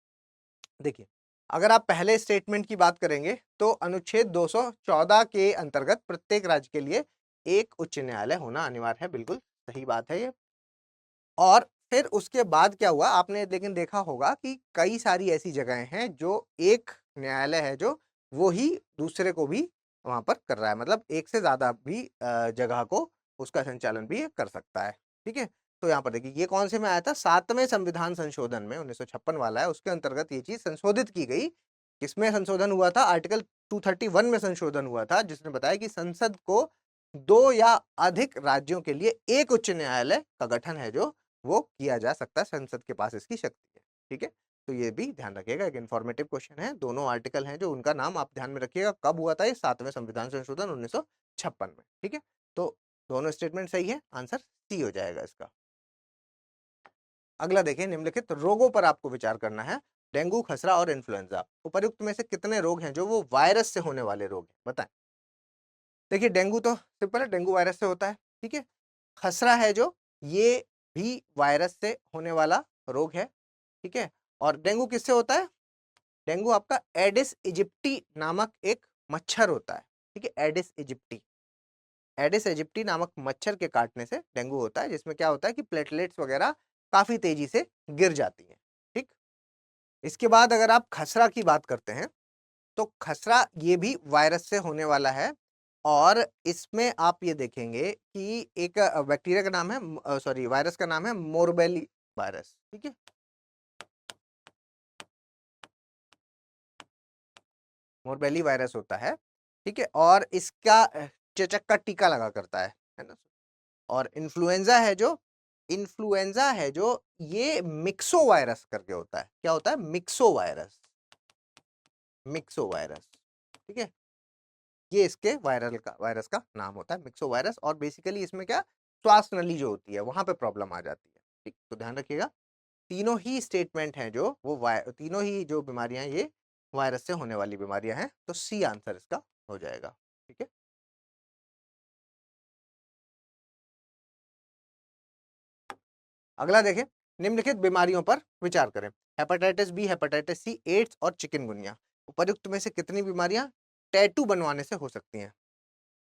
देखिए, अगर आप पहले स्टेटमेंट की बात करेंगे तो अनुच्छेद 214 के अंतर्गत प्रत्येक राज्य के लिए एक उच्च न्यायालय होना अनिवार्य है, बिल्कुल सही बात है ये। और फिर उसके बाद क्या हुआ, आपने लेकिन देखा होगा कि कई सारी ऐसी जगहें हैं जो एक न्यायालय है जो वो ही दूसरे को भी वहां पर कर रहा है, मतलब एक से ज्यादा भी जगह को उसका संचालन भी ये कर सकता है। ठीक है, तो यहाँ पर देखिए ये कौन से में आया था, 7वें संविधान संशोधन में 1956 वाला है, उसके अंतर्गत ये चीज संशोधित की गई। किसमें संशोधन हुआ था? आर्टिकल 231 में संशोधन हुआ था, जिसने बताया कि संसद को 2 या अधिक राज्यों के लिए एक उच्च न्यायालय का गठन है जो वो किया जा सकता है, संसद के पास इसकी शक्ति है। ठीक है, तो ये भी ध्यान रखिएगा, एक इन्फॉर्मेटिव क्वेश्चन है। दोनों आर्टिकल हैं जो उनका नाम आप ध्यान में रखिएगा, कब हुआ था ये? 7वें संविधान संशोधन 1956 में। ठीक है, तो दोनों स्टेटमेंट सही है, आंसर सी हो जाएगा इसका। अगला देखिए, निम्नलिखित रोगों पर आपको विचार करना है। डेंगू, खसरा और इन्फ्लुएंजा, उपर्युक्त में से कितने रोग हैं जो वो वायरस से होने वाले रोग हैं? बताएं। देखिए, डेंगू तो सिंपल है, डेंगू वायरस से होता है। ठीक है, खसरा है जो, ये भी वायरस से होने वाला रोग है। ठीक है, और डेंगू किससे होता है? डेंगू आपका एडिस इजिप्टी नामक एक मच्छर होता है। ठीक है, एडिस इजिप्टी, एडिस इजिप्टी नामक मच्छर के काटने से डेंगू होता है, जिसमें क्या होता है कि प्लेटलेट्स वगैरह काफी तेजी से गिर जाती हैं। ठीक, इसके बाद अगर आप खसरा की बात करते हैं तो खसरा ये भी वायरस से होने वाला है, और इसमें आप ये देखेंगे कि एक बैक्टीरिया का नाम है, सॉरी वायरस का नाम है मोरबेली वायरस। ठीक है, मोरबेली वायरस होता है। ठीक है, और इसका चेचक का टीका लगा करता है ना। और इन्फ्लुएंजा है जो, इन्फ्लुएंजा है जो, ये मिक्सो वायरस करके होता है। क्या होता है? Myxo virus, myxo virus. ठीक है, ये इसके वायरस का नाम होता है, मिक्सो वायरस। और बेसिकली इसमें क्या, श्वास नली जो होती है वहां पे प्रॉब्लम आ जाती है। ठीक, तो ध्यान रखिएगा, तीनों ही स्टेटमेंट हैं जो वो तीनों ही जो बीमारियां ये वायरस से होने वाली बीमारियां हैं, तो सी आंसर इसका हो जाएगा। ठीक है, अगला देखें, निम्नलिखित बीमारियों पर विचार करें। Hepatitis B, hepatitis C, AIDS और चिकनगुनिया, उपर्युक्त में से कितनी बीमारियां टैटू बनवाने से हो सकती हैं?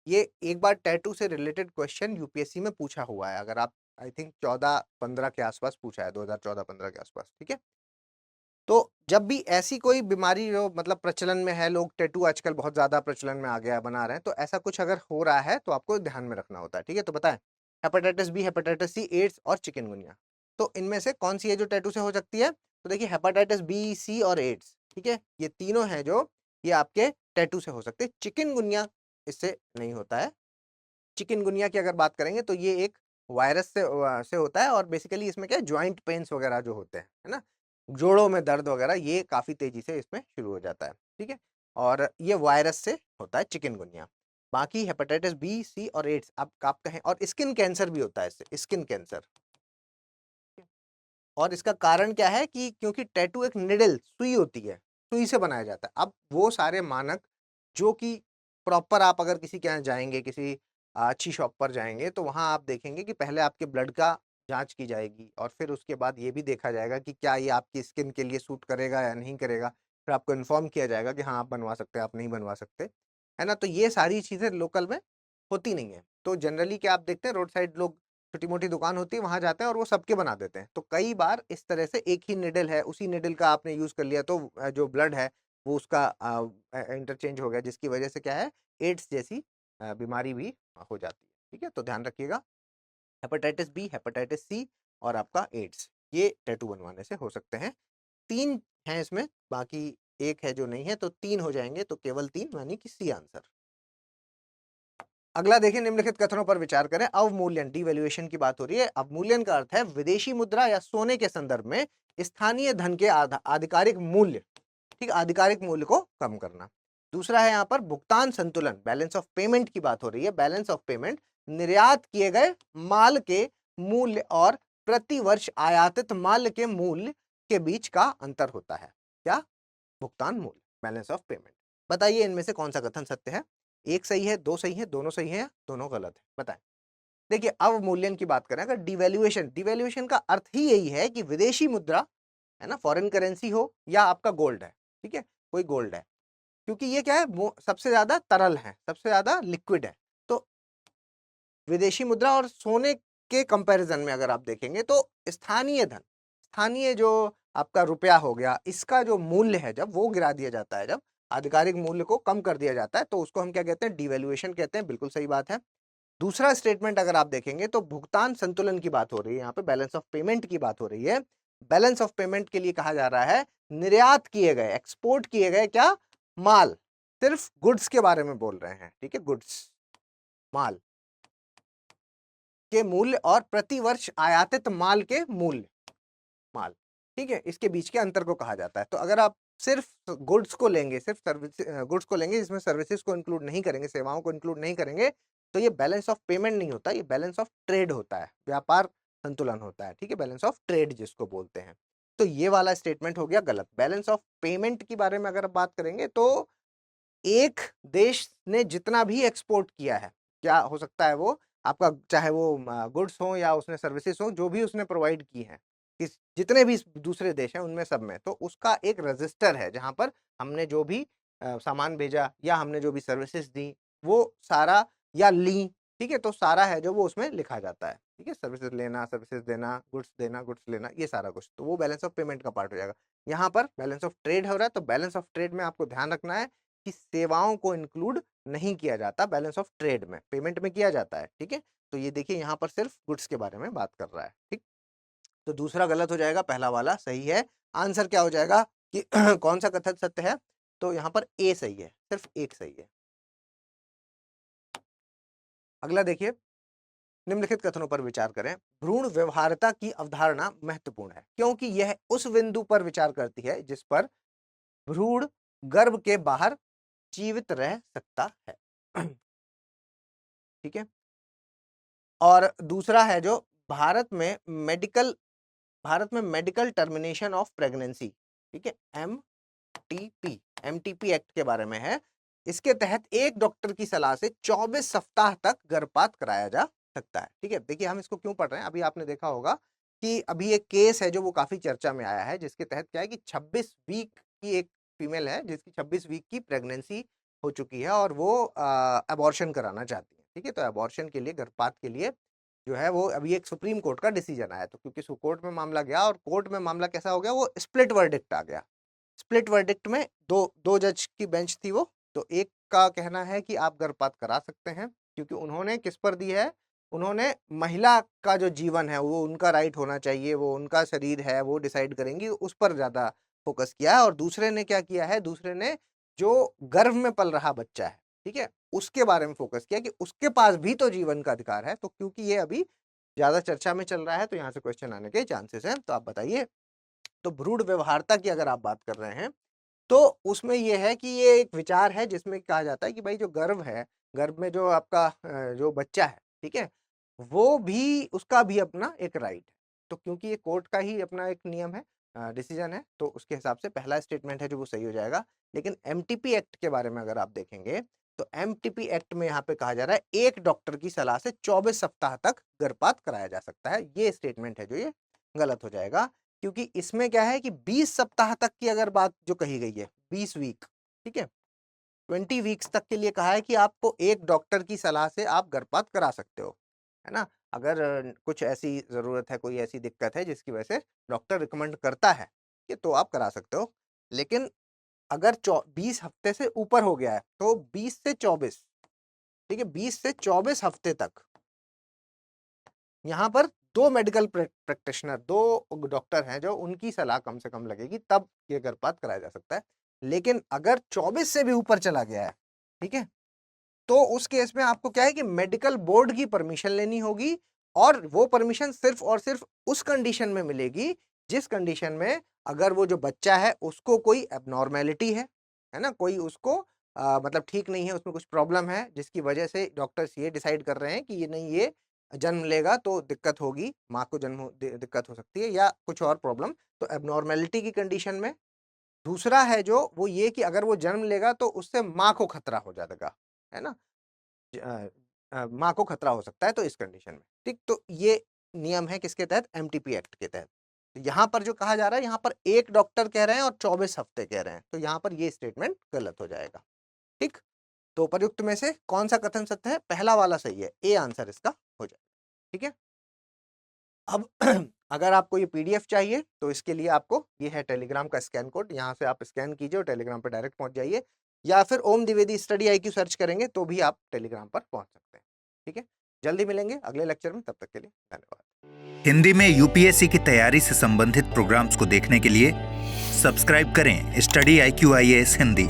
ये एक बार टैटू से रिलेटेड क्वेश्चन यूपीएससी में पूछा हुआ है, अगर आप आई थिंक 14-15 के आसपास पूछा है, 2014-15 के आसपास। ठीक है, तो जब भी ऐसी कोई बीमारी जो मतलब प्रचलन में है, लोग टैटू आजकल बहुत ज्यादा प्रचलन में आ गया, बना रहे हैं, तो ऐसा कुछ अगर हो रहा है तो आपको ध्यान में रखना होता है। ठीक है, तो बताएं, hepatitis B, hepatitis C, AIDS और चिकनगुनिया, तो इनमें से कौन सी है जो टैटू से हो सकती है? तो देखिए, हेपेटाइटिस बी, सी और एड्स, ठीक है, ये तीनों हैं जो ये आपके टैटू से हो सकते हैं। चिकनगुनिया इससे नहीं होता है। चिकनगुनिया की अगर बात करेंगे तो ये एक वायरस से होता है, और बेसिकली इसमें क्या है, ज्वाइंट पेन्स वगैरह जो होते हैं, है ना, जोड़ों में दर्द वगैरह, ये काफी तेजी से इसमें शुरू हो जाता है। ठीक है, और ये वायरस से होता है चिकनगुनिया। बाकी हेपेटाइटिस बी, सी और एड्स आप कहें, और स्किन कैंसर भी होता है इससे, स्किन कैंसर। और इसका कारण क्या है कि क्योंकि टैटू एक निडल, सुई होती है, सुई से बनाया जाता है। अब वो सारे मानक जो कि प्रॉपर, आप अगर किसी के यहाँ जाएंगे, किसी अच्छी शॉप पर जाएंगे, तो वहां आप देखेंगे कि पहले आपके ब्लड का जांच की जाएगी, और फिर उसके बाद ये भी देखा जाएगा कि क्या ये आपकी स्किन के लिए सूट करेगा या नहीं करेगा। फिर आपको इन्फॉर्म किया जाएगा कि हाँ आप बनवा सकते हैं, आप नहीं बनवा सकते, है ना। तो ये सारी चीजें लोकल में होती नहीं है। तो जनरली क्या आप देखते हैं, रोड साइड लोग, छोटी मोटी दुकान होती है, वहां जाते हैं और वो सबके बना देते हैं। तो कई बार इस तरह से एक ही निडल है, उसी निडल का आपने यूज कर लिया, तो जो ब्लड है वो उसका इंटरचेंज हो गया, जिसकी वजह से क्या है, एड्स जैसी बीमारी भी हो जाती है। ठीक है, तो ध्यान रखिएगा, हेपेटाइटिस बी, हेपेटाइटिस सी और आपका एड्स, ये टैटू बनवाने से हो सकते हैं। 3 हैं इसमें, बाकी एक है जो नहीं है, तो 3 हो जाएंगे, तो केवल 3 यानी कि सी आंसर। अगला देखिए, निम्नलिखित कथनों पर विचार करें। अवमूल्यन, डिवैल्यूएशन की बात हो रही है। अवमूल्यन का अर्थ है विदेशी मुद्रा या सोने के संदर्भ में स्थानीय धन के आधिकारिक मूल्य, ठीक, आधिकारिक मूल्य को कम करना। दूसरा है यहाँ पर भुगतान संतुलन, बैलेंस ऑफ पेमेंट की बात हो रही है। बैलेंस ऑफ पेमेंट निर्यात किए गए माल के मूल्य और प्रति वर्ष आयातित माल के मूल्य के बीच का अंतर होता है। क्या? भुगतान मूल्य, बैलेंस ऑफ पेमेंट। बताइए इनमें से कौन सा कथन सत्य है? एक सही है, दो सही है, दोनों सही है या दोनों गलत है? बताएं। देखिए, अवमूल्यन की बात करें, अगर डिवैल्यूएशन, डिवैल्यूएशन का अर्थ ही यही है कि विदेशी मुद्रा, है ना, फॉरेन करेंसी हो या आपका गोल्ड है, ठीक है, कोई गोल्ड है, क्योंकि ये क्या है, वो सबसे ज्यादा तरल है, सबसे ज्यादा लिक्विड है। तो विदेशी मुद्रा और सोने के कंपैरिजन में अगर आप देखेंगे तो स्थानीय धन, स्थानीय जो आपका रुपया हो गया, इसका जो मूल्य है जब वो गिरा दिया जाता है, जब आधिकारिक मूल्य को कम कर दिया जाता है, तो उसको हम क्या कहते हैं? डिवैल्यूएशन कहते हैं। बिल्कुल सही बात है। दूसरा स्टेटमेंट अगर आप देखेंगे तो भुगतान संतुलन की बात हो रही है, यहाँ पे बैलेंस ऑफ पेमेंट की बात हो रही है। बैलेंस ऑफ पेमेंट के लिए कहा जा रहा है निर्यात किए गए, एक्सपोर्ट किए गए क्या? माल, सिर्फ गुड्स के बारे में बोल रहे हैं, ठीक है, गुड्स, माल के मूल्य और प्रति वर्ष आयातित माल के मूल्य, माल, ठीक है, इसके बीच के अंतर को कहा जाता है। तो अगर आप सिर्फ गुड्स को लेंगे, सिर्फ सर्विस गुड्स को लेंगे, जिसमें सर्विसेज को इंक्लूड नहीं करेंगे, सेवाओं को इंक्लूड नहीं करेंगे, तो ये बैलेंस ऑफ पेमेंट नहीं होता, ये बैलेंस ऑफ ट्रेड होता है, व्यापार संतुलन होता है, ठीक है, बैलेंस ऑफ ट्रेड जिसको बोलते हैं। तो ये वाला स्टेटमेंट हो गया गलत। बैलेंस ऑफ पेमेंट के बारे में अगर बात करेंगे तो एक देश ने जितना भी एक्सपोर्ट किया है, क्या हो सकता है वो आपका, चाहे वो गुड्स हो या उसने सर्विसेज हो, जो भी उसने प्रोवाइड की है, किस जितने भी दूसरे देश हैं उनमें सब में, तो उसका एक रजिस्टर है जहां पर हमने जो भी सामान भेजा या हमने जो भी सर्विसेज दी वो सारा, या ली, ठीक है, तो सारा है जो वो उसमें लिखा जाता है, ठीक है, सर्विसेज लेना, सर्विसेज देना, गुड्स लेना, ये सारा कुछ, तो वो बैलेंस ऑफ पेमेंट का पार्ट हो जाएगा। यहाँ पर बैलेंस ऑफ ट्रेड हो रहा है, तो बैलेंस ऑफ ट्रेड में आपको ध्यान रखना है कि सेवाओं को इंक्लूड नहीं किया जाता बैलेंस ऑफ ट्रेड में, पेमेंट में किया जाता है, ठीक है। तो ये देखिए यहाँ पर सिर्फ गुड्स के बारे में बात कर रहा है, ठीक। तो दूसरा गलत हो जाएगा, पहला वाला सही है। आंसर क्या हो जाएगा कि कौन सा कथन सत्य है? तो यहाँ पर ए सही है, सिर्फ एक सही है। अगला देखिए, निम्नलिखित कथनों पर विचार करें। भ्रूण व्यवहार्यता की अवधारणा महत्वपूर्ण है क्योंकि यह उस बिंदु पर विचार करती है जिस पर भ्रूण गर्भ के बाहर जीवित रह सकता है। ठीक है। और दूसरा है जो भारत में मेडिकल टर्मिनेशन ऑफ प्रेगनेंसी, ठीक है, एमटीपी एक्ट के बारे में है। इसके तहत एक डॉक्टर की सलाह से 24 सप्ताह तक गर्भपात कराया जा सकता है, ठीक है। देखिए हम इसको क्यों पढ़ रहे हैं, अभी आपने देखा होगा कि अभी एक केस है जो वो काफी चर्चा में आया है, जिसके तहत क्या है कि 26 वीक की एक फीमेल है जिसकी 26 वीक की प्रेगनेंसी हो चुकी है और वो अबॉर्शन कराना चाहती है, ठीक है। तो अबॉर्शन के लिए, गर्भपात के लिए जो है वो अभी एक सुप्रीम कोर्ट का डिसीजन आया, तो क्योंकि कोर्ट में मामला गया और कोर्ट में मामला कैसा हो गया, वो स्प्लिट वर्डिक्ट आ गया। स्प्लिट वर्डिक्ट में दो जज की बेंच थी वो, तो एक का कहना है कि आप गर्भपात करा सकते हैं क्योंकि उन्होंने किस पर दी है, उन्होंने महिला का जो जीवन है वो उनका राइट होना चाहिए, वो उनका शरीर है, वो डिसाइड करेंगी, उस पर ज्यादा फोकस किया है। और दूसरे ने क्या किया है, दूसरे ने जो गर्भ में पल रहा बच्चा है, ठीक है, उसके बारे में फोकस किया कि उसके पास भी तो जीवन का अधिकार है। तो क्योंकि ये अभी ज्यादा चर्चा में चल रहा है तो यहाँ से क्वेश्चन आने के चांसेस हैं, तो आप बताइए। तो भ्रूण व्यवहार्यता की अगर आप बात कर रहे हैं तो उसमें यह है कि ये एक विचार है जिसमें कहा जाता है कि भाई जो गर्भ है, गर्भ में जो आपका जो बच्चा है, ठीक है, वो भी, उसका भी अपना एक राइट है। तो क्योंकि ये कोर्ट का ही अपना एक नियम है, डिसीजन है, तो उसके हिसाब से पहला स्टेटमेंट है जो वो सही हो जाएगा। लेकिन एमटीपी एक्ट के बारे में अगर आप देखेंगे तो एमटीपी एक्ट में यहाँ पे कहा जा रहा है एक डॉक्टर की सलाह से 24 सप्ताह तक गर्भपात कराया जा सकता है। ये स्टेटमेंट है जो ये गलत हो जाएगा, क्योंकि इसमें क्या है कि 20 सप्ताह तक की अगर बात जो कही गई है, 20 वीक, ठीक है, 20 वीक्स तक के लिए कहा है कि आपको एक डॉक्टर की सलाह से आप गर्भपात करा सकते हो, है ना। अगर कुछ ऐसी जरूरत है, कोई ऐसी दिक्कत है जिसकी वजह से डॉक्टर रिकमेंड करता है कि तो आप करा सकते हो। लेकिन अगर 20 हफ्ते से ऊपर हो गया है तो 20 से 24, ठीक है, 20 से 24 हफ्ते तक यहाँ पर दो मेडिकल प्रैक्टिशनर, दो डॉक्टर हैं जो उनकी सलाह कम से कम लगेगी, तब ये गर्भपात कराया जा सकता है। लेकिन अगर 24 से भी ऊपर चला गया है, ठीक है, तो उस केस में आपको क्या है कि मेडिकल बोर्ड की परमिशन लेनी होगी, और वो परमिशन सिर्फ और सिर्फ उस कंडीशन में मिलेगी जिस कंडीशन में अगर वो जो बच्चा है उसको कोई एबनॉर्मेलिटी है ना, कोई उसको मतलब ठीक नहीं है, उसमें कुछ प्रॉब्लम है जिसकी वजह से डॉक्टर्स ये डिसाइड कर रहे हैं कि ये नहीं, ये जन्म लेगा तो दिक्कत होगी, माँ को जन्म दिक्कत हो सकती है या कुछ और प्रॉब्लम, तो एबनॉर्मेलिटी की कंडीशन में। दूसरा है जो वो ये कि अगर वो जन्म लेगा तो उससे माँ को खतरा हो जाएगा, है ना, माँ को खतरा हो सकता है, तो इस कंडीशन में, ठीक। तो ये नियम है किसके तहत, एमटीपी एक्ट के तहत। तो यहाँ पर जो कहा जा रहा है, यहाँ पर एक डॉक्टर कह रहे हैं और 24 हफ्ते कह रहे हैं, तो यहाँ पर ये स्टेटमेंट गलत हो जाएगा, ठीक। तो उपर्युक्त में से कौन सा कथन सत्य है, पहला वाला सही है, ए आंसर इसका हो जाएगा, ठीक है। अब अगर आपको ये पीडीएफ चाहिए तो इसके लिए आपको ये है टेलीग्राम का स्कैन कोड, यहाँ से आप स्कैन कीजिए और टेलीग्राम पर डायरेक्ट पहुंच जाइए, या फिर ओम द्विवेदी स्टडी IQ सर्च करेंगे तो भी आप टेलीग्राम पर पहुंच सकते हैं, ठीक है। जल्दी मिलेंगे अगले लेक्चर में, तब तक के लिए धन्यवाद। हिंदी में यूपीएससी की तैयारी से संबंधित प्रोग्राम्स को देखने के लिए सब्सक्राइब करें स्टडी IQ IAS हिंदी।